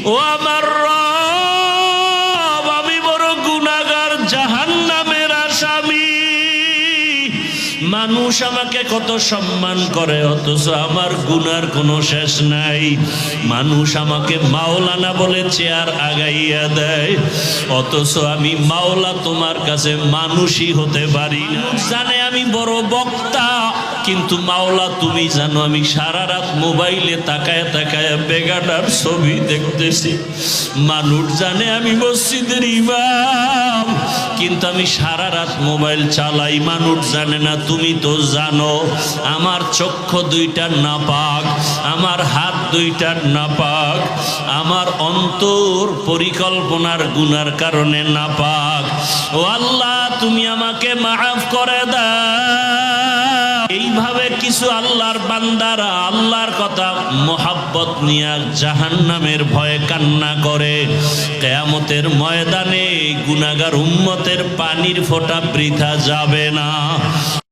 ও আমার রব, আমি বড় গুনাহগার, জাহান্নামের আসামি। মানুষ আমাকে কত সম্মান করে, অথচ আমার গুনার কোনো শেষ নাই। মানুষ আমাকে মাওলানা বলে চেয়ার আগাইয়া দেয়, অথচ আমি মাওলা তোমার কাছে মানুষই হতে পারি না। জানে আমি বড় বক্তা, কিন্তু মাওলা তুমি জানো আমি সারা রাত মোবাইলে তাকায় তাকায় বেগানার ছবি দেখতেছি। মানুষ জানে আমি মসজিদের ইমাম, কিন্তু আমি সারা রাত মোবাইল চালাই। মানুষ জানে না, তুমি তো জানো আমার চক্ষু দুইটা নাপাক, আমার হাত দুইটা নাপাক, আমার অন্তর পরিকল্পনার গুনার কারণে নাপাক। ও আল্লাহ, তুমি আমাকে মাফ করে দাও। এইভাবে কিছু আল্লাহর বান্দারা আল্লাহর কথা মোহাব্বত নিয়ে জাহান্নামের ভয়ে কান্না করে। কিয়ামতের ময়দানে গুনাহগার উম্মতের পানির ফোঁটা বৃথা যাবে না।